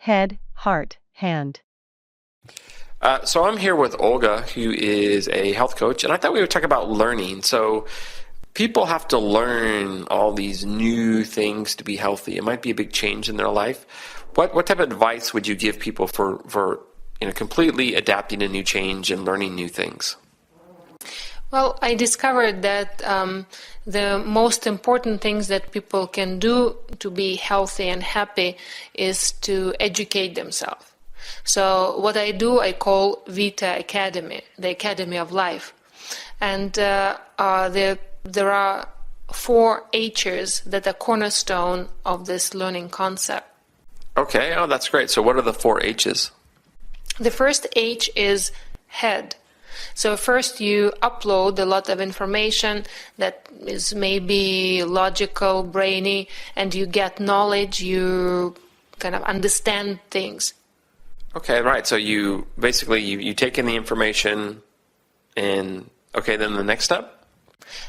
head, heart, hand. So I'm here with Olga, who is a health coach, and I thought we would talk about learning. So people have to learn all these new things to be healthy. It might be a big change in their life. What type of advice would you give people for completely adapting to new change and learning new things? Well, I discovered that the most important things that people can do to be healthy and happy is to educate themselves. So what I do, I call Vita Academy, the Academy of Life. And there are 4 H's that are cornerstone of this learning concept. Okay, oh, that's great. So what are the 4 H's? The first H is head. So first you upload a lot of information that is maybe logical, brainy, and you get knowledge, you kind of understand things. Okay, right. So you basically you take in the information and okay, then the next step?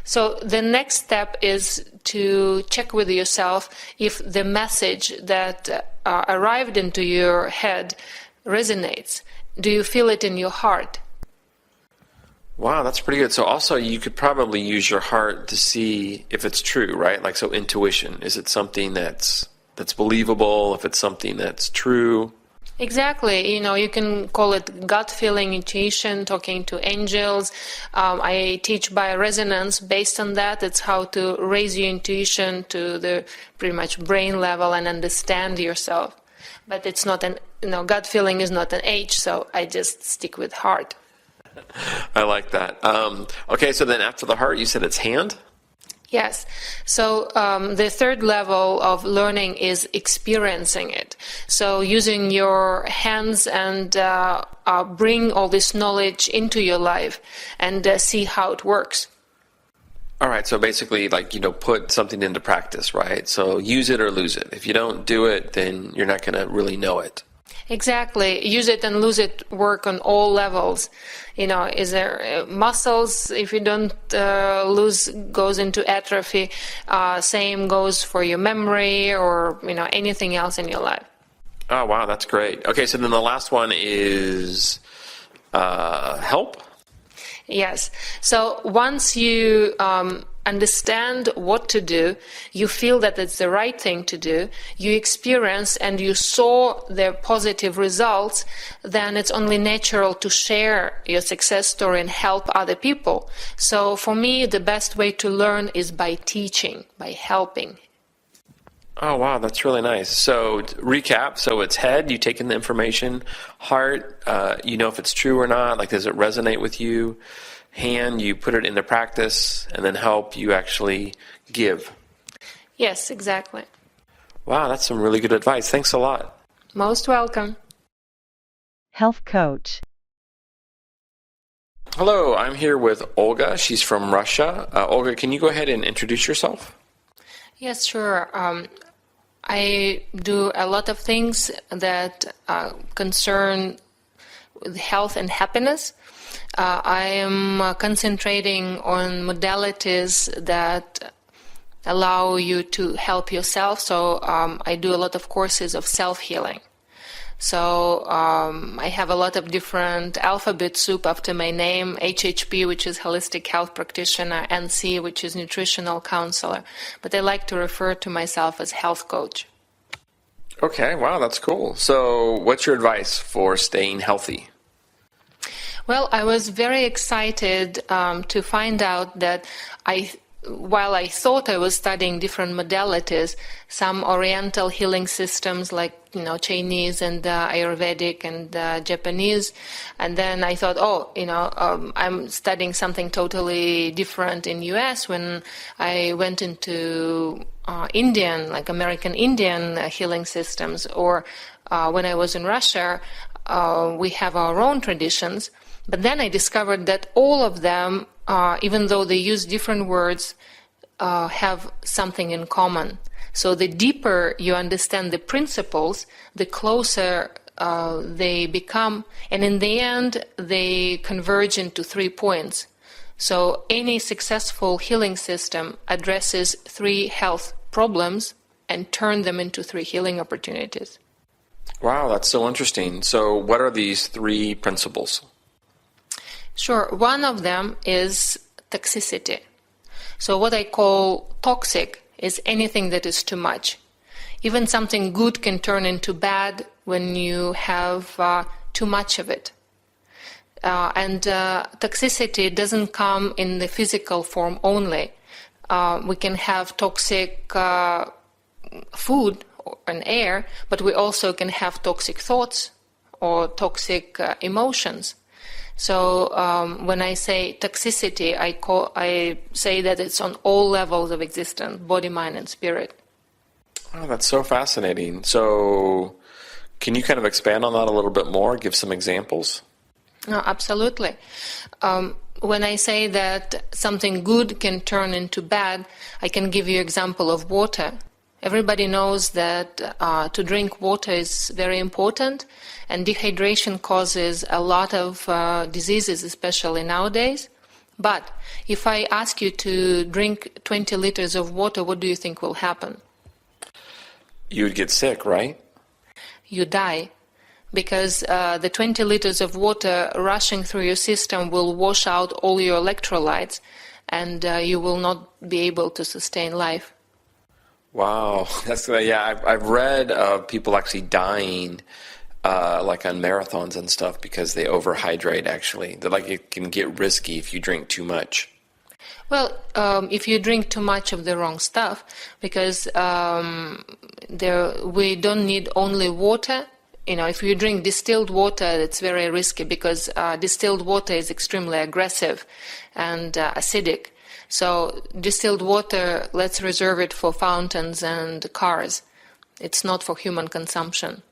So the next step is to check with yourself if the message that arrived into your head resonates. Do you feel it in your heart? Wow, that's pretty good. So also you could probably use your heart to see if it's true, right? Like, so intuition, is it something that's believable, if it's something that's true? Exactly. You can call it gut feeling, intuition, talking to angels. I teach by resonance. Based on that, it's how to raise your intuition to the pretty much brain level and understand yourself. But it's not gut feeling is not an H, so I just stick with heart. I like that. Okay, so then after the heart, you said it's hand? Yes. So the third level of learning is experiencing it. So using your hands and bring all this knowledge into your life and see how it works. All right, so basically put something into practice, right? So use it or lose it. If you don't do it, then you're not going to really know it. Exactly. Use it and lose it work on all levels. Is there muscles, if you don't lose, goes into atrophy. Same goes for your memory or, anything else in your life. Oh, wow, that's great. Okay, so then the last one is help? Yes. So once you understand what to do, you feel that it's the right thing to do, you experience and you saw the positive results, then it's only natural to share your success story and help other people. So for me, the best way to learn is by teaching, by helping. Oh, wow, that's really nice. So recap, so it's head, you take in the information, heart, if it's true or not, like does it resonate with you? Hand, you put it into practice, and then help, you actually give. Yes, exactly. Wow, that's some really good advice. Thanks a lot. Most welcome. Health coach. Hello, I'm here with Olga. She's from Russia. Olga, can you go ahead and introduce yourself? Yes, sure. I do a lot of things that concern health and happiness. I am concentrating on modalities that allow you to help yourself. So I do a lot of courses of self-healing. So I have a lot of different alphabet soup after my name, HHP, which is Holistic Health Practitioner, NC, which is Nutritional Counselor. But I like to refer to myself as health coach. Okay, wow, that's cool. So what's your advice for staying healthy? Well, I was very excited to find out that while I thought I was studying different modalities, some Oriental healing systems like Chinese and Ayurvedic and Japanese, and then I thought, I'm studying something totally different in US when I went into American Indian healing systems, or when I was in Russia, we have our own traditions. But then I discovered that all of them, even though they use different words, have something in common. So the deeper you understand the principles, the closer they become, and in the end, they converge into 3 points. So any successful healing system addresses 3 health problems and turn them into 3 healing opportunities. Wow, that's so interesting. So what are these three principles? Sure, one of them is toxicity. So what I call toxic is anything that is too much. Even something good can turn into bad when you have too much of it. And toxicity doesn't come in the physical form only. We can have toxic food and air, but we also can have toxic thoughts or toxic emotions. So when I say toxicity, I say that it's on all levels of existence, body, mind, and spirit. Oh, that's so fascinating. So can you kind of expand on that a little bit more? Give some examples? No, absolutely. When I say that something good can turn into bad, I can give you an example of water. Everybody knows that to drink water is very important, and dehydration causes a lot of diseases, especially nowadays. But if I ask you to drink 20 liters of water, what do you think will happen? You would get sick, right? You die. Because the 20 liters of water rushing through your system will wash out all your electrolytes, and you will not be able to sustain life. Wow, that's yeah. I've read of people actually dying, like on marathons and stuff, because they overhydrate. Actually, that like it can get risky if you drink too much. Well, if you drink too much of the wrong stuff, because we don't need only water. You know, if you drink distilled water, it's very risky because distilled water is extremely aggressive and acidic. So distilled water, let's reserve it for fountains and cars. It's not for human consumption.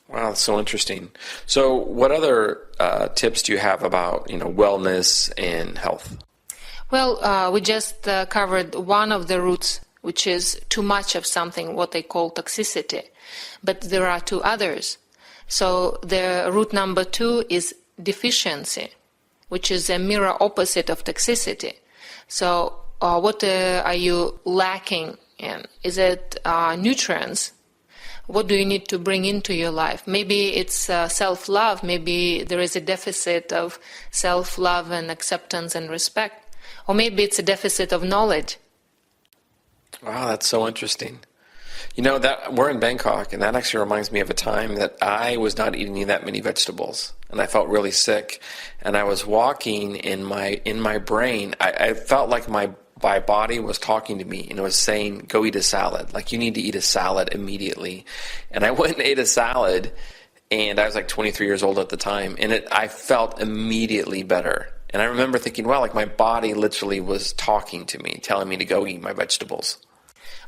Wow, that's so interesting. So what other tips do you have about, wellness and health? Well, we just covered one of the roots, which is too much of something, what they call toxicity. But there are two others. So the root number 2 is deficiency, which is a mirror opposite of toxicity. So what are you lacking in? Is it nutrients? What do you need to bring into your life? Maybe it's self-love. Maybe there is a deficit of self-love and acceptance and respect. Or maybe it's a deficit of knowledge. Wow, that's so interesting. That we're in Bangkok, and that actually reminds me of a time that I was not eating that many vegetables, and I felt really sick. And I was walking in my brain. I felt like my body was talking to me, and it was saying, "Go eat a salad. Like you need to eat a salad immediately." And I went and ate a salad, and I was like 23 years old at the time, and I felt immediately better. And I remember thinking, wow, like my body literally was talking to me, telling me to go eat my vegetables.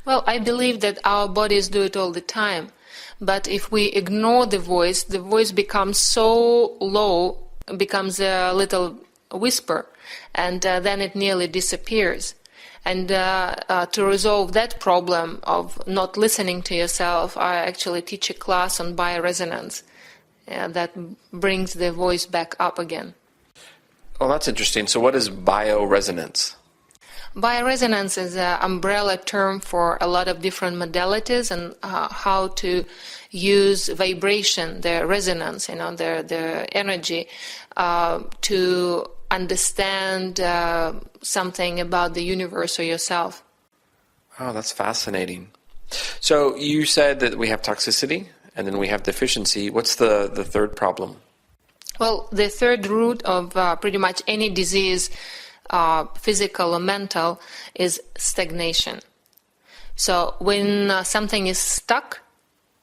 Well, I believe that our bodies do it all the time. But if we ignore the voice becomes so low, becomes a little whisper, and then it nearly disappears. And to resolve that problem of not listening to yourself, I actually teach a class on bioresonance that brings the voice back up again. Oh, that's interesting. So what is bioresonance? Bioresonance is an umbrella term for a lot of different modalities and how to use vibration, their resonance, their energy, to understand something about the universe or yourself. Oh, that's fascinating. So you said that we have toxicity and then we have deficiency. What's the third problem? Well, the third root of pretty much any disease, physical or mental, is stagnation. So when something is stuck,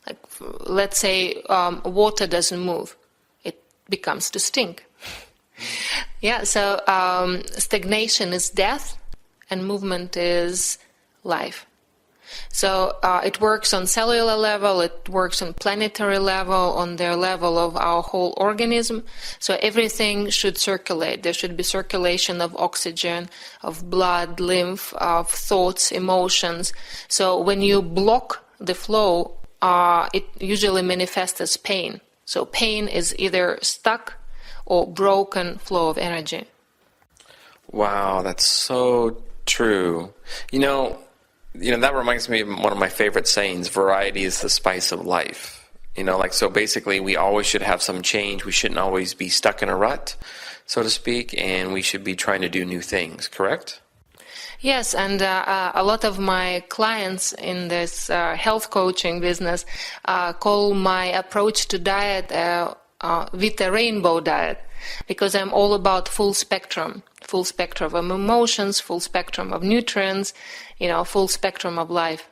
like let's say water doesn't move, it becomes to stink. Yeah, so stagnation is death and movement is life. So it works on cellular level, it works on planetary level, on the level of our whole organism. So everything should circulate. There should be circulation of oxygen, of blood, lymph, of thoughts, emotions. So when you block the flow, it usually manifests as pain. So pain is either stuck or broken flow of energy. Wow, that's so true. That reminds me of one of my favorite sayings, variety is the spice of life. Like, so basically we always should have some change. We shouldn't always be stuck in a rut, so to speak, and we should be trying to do new things, correct? Yes, and a lot of my clients in this health coaching business call my approach to diet with a rainbow diet, because I'm all about full spectrum of emotions, full spectrum of nutrients, full spectrum of life.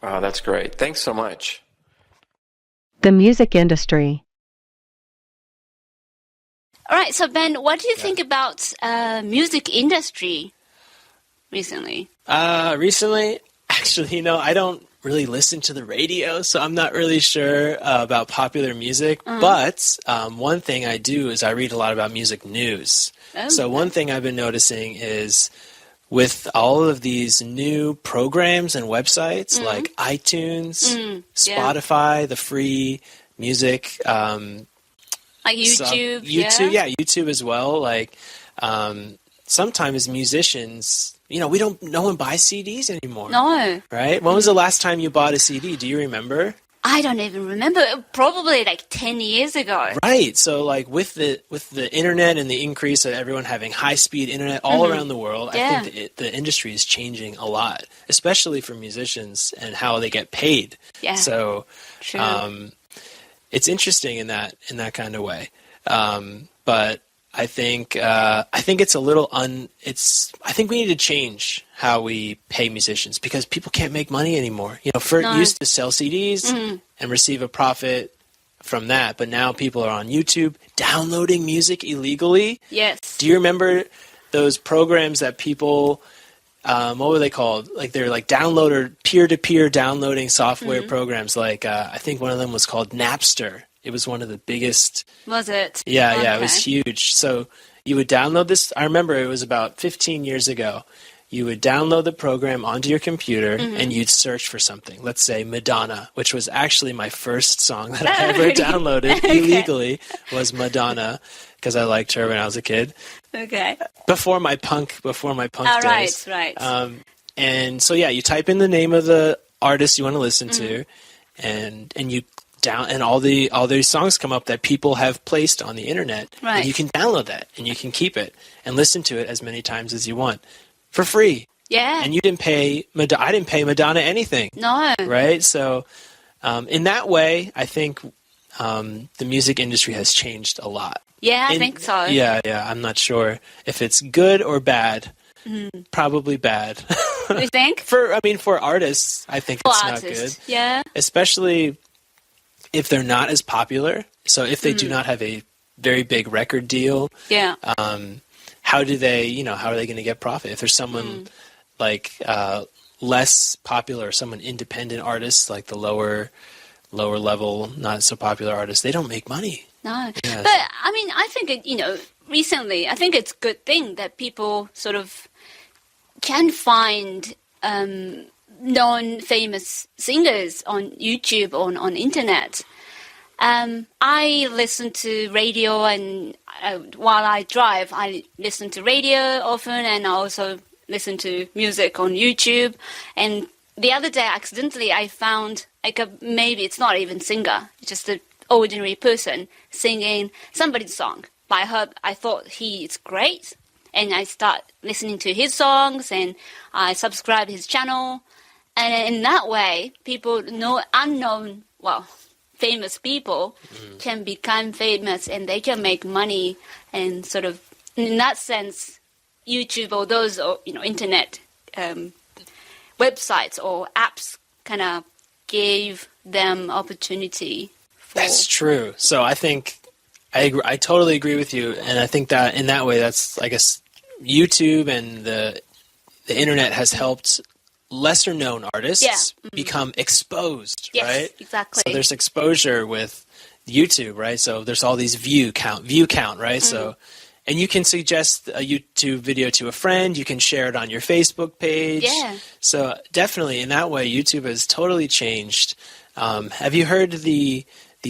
Oh, that's great. Thanks so much. The music industry. All right, so Ben, what do you think about music industry recently? Recently, actually, I don't really listen to the radio, so I'm not really sure about popular music. But one thing I do is I read a lot about music news. Oh, so one thing I've been noticing is with all of these new programs and websites like iTunes, Spotify, the free music, like YouTube, YouTube as well. Like sometimes musicians, no one buys CDs anymore. No. Right? When was the last time you bought a CD? Do you remember? I don't even remember. Probably like 10 years ago. Right. So like with the internet and the increase of everyone having high-speed internet all around the world, I think the industry is changing a lot, especially for musicians and how they get paid. Yeah. So True. it's interesting in that kind of way. But I think it's a little I think we need to change how we pay musicians, because people can't make money anymore. Used to sell CDs and receive a profit from that, but now people are on YouTube downloading music illegally. Yes. Do you remember those programs that people what were they called? Like they're like peer-to-peer downloading software programs. Like I think one of them was called Napster. It was one of the biggest. Was it? Yeah, Okay. it was huge. So you would download this. I remember it was about 15 years ago. You would download the program onto your computer and you'd search for something. Let's say Madonna, which was actually my first song that I ever downloaded illegally, was Madonna, because I liked her when I was a kid. Okay. Before my punk days. Right. And so you type in the name of the artist you want to listen to, and you and all these songs come up that people have placed on the internet. Right. And you can download that and you can keep it and listen to it as many times as you want for free. Yeah. And you didn't pay I didn't pay Madonna anything. No. Right? So in that way, I think the music industry has changed a lot. Yeah, I think so. Yeah. I'm not sure if it's good or bad. Probably bad. You think? For artists, I think it's not good. Yeah. Especially if they're not as popular. So if they do not have a very big record deal, how are they going to get profit? If there's someone like less popular, someone independent artists, like the lower level, not so popular artists, they don't make money. No. Yes. But I think recently, I think it's a good thing that people sort of can find non-famous singers on YouTube or on internet. I listen to radio, and while I drive, I listen to radio often, and I also listen to music on YouTube. And the other day, accidentally, I found maybe it's not even singer, it's just an ordinary person singing somebody's song. But I thought he is great, and I start listening to his songs, and I subscribe his channel. And in that way, people famous people can become famous, and they can make money, and sort of, in that sense, YouTube or those, internet websites or apps kind of gave them opportunity. That's true. So I think I totally agree with you, and I think that in that way, that's, I guess, YouTube and the internet has helped lesser known artists become exposed, right? Exactly. So there's exposure with YouTube, right? So there's all these view count, right? So, and you can suggest a YouTube video to a friend, you can share it on your Facebook page. Yeah. So definitely in that way, YouTube has totally changed. Have you heard the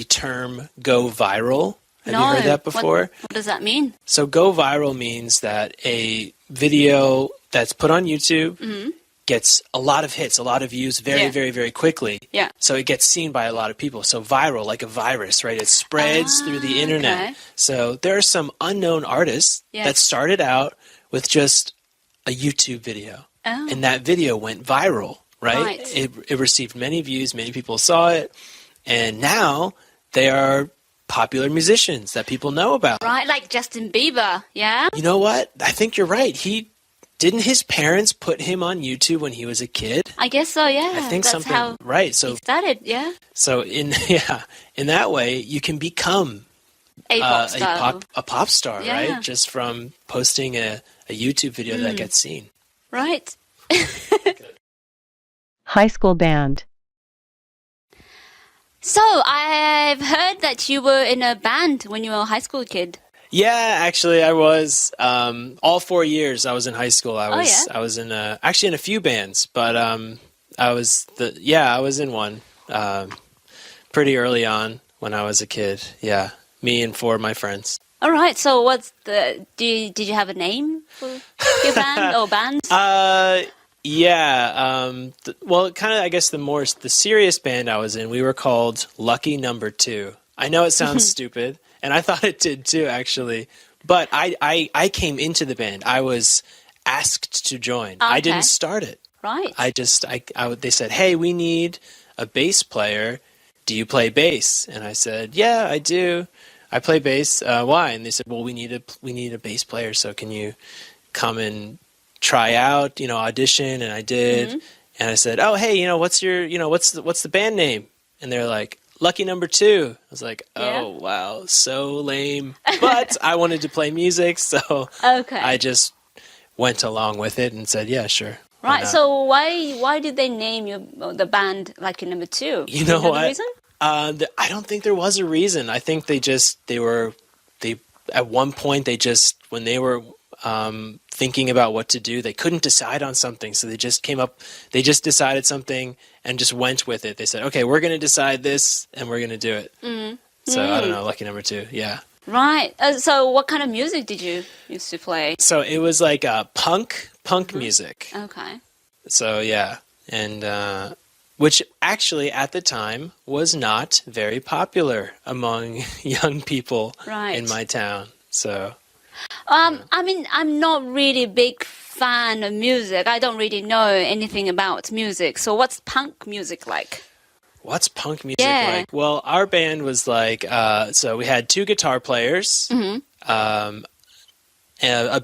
term go viral? Have you heard that before? What does that mean? So go viral means that a video that's put on YouTube gets a lot of hits, a lot of views very, very, very quickly. Yeah. So it gets seen by a lot of people. So viral, like a virus, right? It spreads through the internet. Okay. So there are some unknown artists that started out with just a YouTube video. Oh. And that video went viral, right? It received many views, many people saw it. And now they are popular musicians that people know about. Right, like Justin Bieber, yeah? You know what? I think you're right. Didn't his parents put him on YouTube when he was a kid? I guess so, yeah. I think that's something how right. So he started, yeah. So in that way you can become A pop star, Yeah. right? Just from posting a YouTube video that gets seen. Right. High school band. So, I've heard that you were in a band when you were a high school kid. Yeah, actually, I was. All 4 years I was in high school. I was in actually in a few bands, but I was in one pretty early on when I was a kid. Yeah, me and 4 of my friends. All right. So, did you have a name for your band or bands? Yeah. Well, kind of, I guess the serious band I was in, we were called Lucky Number 2. I know it sounds stupid, and I thought it did too, actually. But I came into the band. I was asked to join. I didn't start it. Right. They said, hey, we need a bass player. Do you play bass? And I said, yeah, I do. I play bass. Why? And they said, well, we need a bass player. So can you come and try out, audition? And I did. Mm-hmm. And I said, oh, hey, what's the band name? And they're like, Lucky Number 2. I was like, oh, wow, so lame. But I wanted to play music, so I just went along with it and said, yeah, sure. Right. So why did they name the band Lucky Number 2? You know what? The reason? I don't think there was a reason. I think at one point when they were thinking about what to do, they couldn't decide on something, so they just decided something and just went with it. They said, okay, we're going to decide this and we're going to do it. So I don't know, Lucky Number 2. Yeah. Right. So what kind of music did you used to play? So it was like punk music. Okay. So yeah, and which actually at the time was not very popular among young people in my town. So I mean, I'm not really a big fan of music. I don't really know anything about music. So what's punk music like? What's punk music like? Well, our band was like, so we had 2 guitar players, a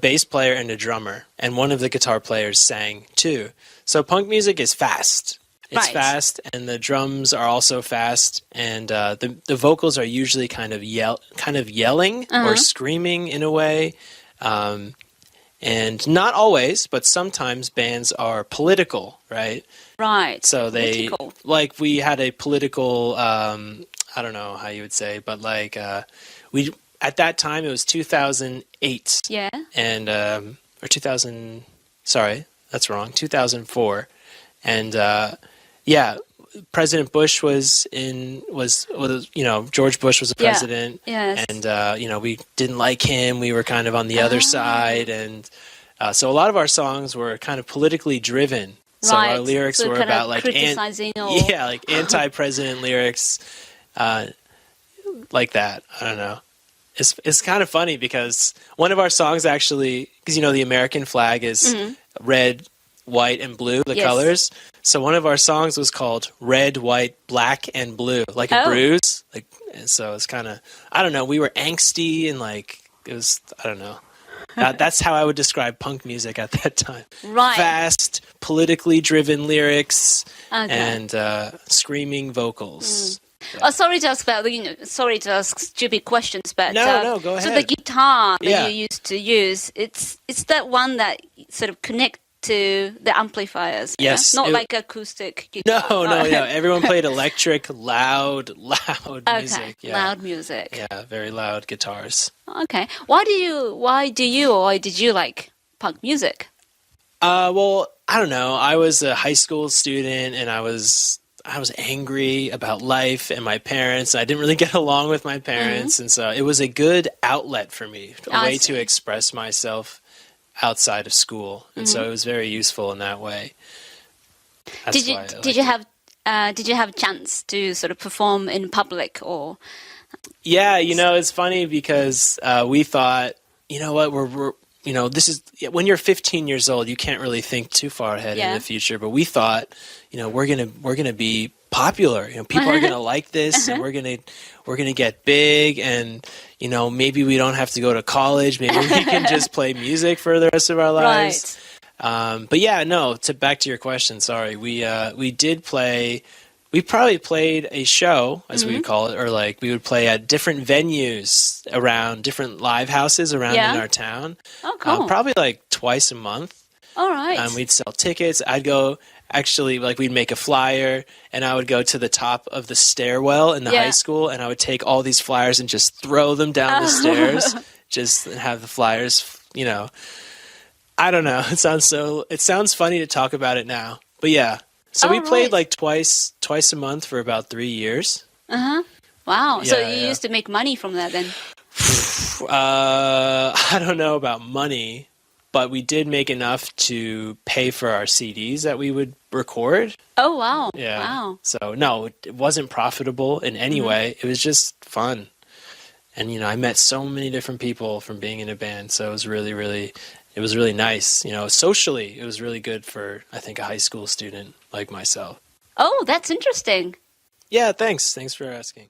bass player and a drummer, and one of the guitar players sang too. So punk music is fast. It's fast, and the drums are also fast, and the vocals are usually kind of yelling or screaming in a way. And not always, but sometimes bands are political, right? Right. So we had a political, I don't know how you would say, but at that time it was 2008. Yeah. And, or 2000, sorry, that's wrong, 2004. And, President Bush was George Bush was the president. Yes. And, we didn't like him. We were kind of on the other side. And so a lot of our songs were kind of politically driven. So our lyrics were about criticizing like anti-president lyrics, like that. I don't know. It's kind of funny because one of our songs actually, because the American flag is red, white, and blue, the colors. So one of our songs was called Red, White, Black, and Blue, like a bruise. And so it's kind of, I don't know, we were angsty and it was, I don't know. That's how I would describe punk music at that time. Right. Fast, politically driven lyrics and screaming vocals. Oh, sorry to ask stupid questions, but no, go ahead. So the guitar that you used to use, it's that one that sort of connects to the amplifiers. Yes. Not like acoustic guitar. No. Everyone played electric, loud music. Yeah. Loud music. Yeah, very loud guitars. Okay. Why did you like punk music? Well, I don't know. I was a high school student and I was angry about life and my parents. I didn't really get along with my parents, and so it was a good outlet for me, a way to express myself outside of school, and so it was very useful in that way. That's Did you why I did liked you it. have did you have a chance to sort of perform in public or? Yeah, it's funny because we thought, you know what, we're this is when you're 15 years old, you can't really think too far ahead in Yeah. the future. But we thought, we're gonna be popular. People are gonna like this, and we're gonna get big, and maybe we don't have to go to college. Maybe we can just play music for the rest of our lives. Right. But yeah, no. Back to your question. Sorry, we did play. We probably played a show, as we would call it, or like we would play at different venues around different live houses around Yeah. in our town. Oh, cool. Probably like twice a month. All right. We'd sell tickets. I'd go, actually, like we'd make a flyer, and I would go to the top of the stairwell in the Yeah. high school, and I would take all these flyers and just throw them down the stairs, just have the flyers, I don't know. It sounds funny to talk about it now, but yeah. So we played right. like twice a month for about 3 years. Wow. So Yeah, you yeah. used to make money from that then? I don't know about money, but we did make enough to pay for our CDs that we would record. Oh, wow. Yeah. Wow. So no, it wasn't profitable in any way. It was just fun. And I met so many different people from being in a band, so it was really, really nice. Socially, it was really good for, I think, a high school student like myself. Oh, that's interesting. Yeah, thanks. Thanks for asking.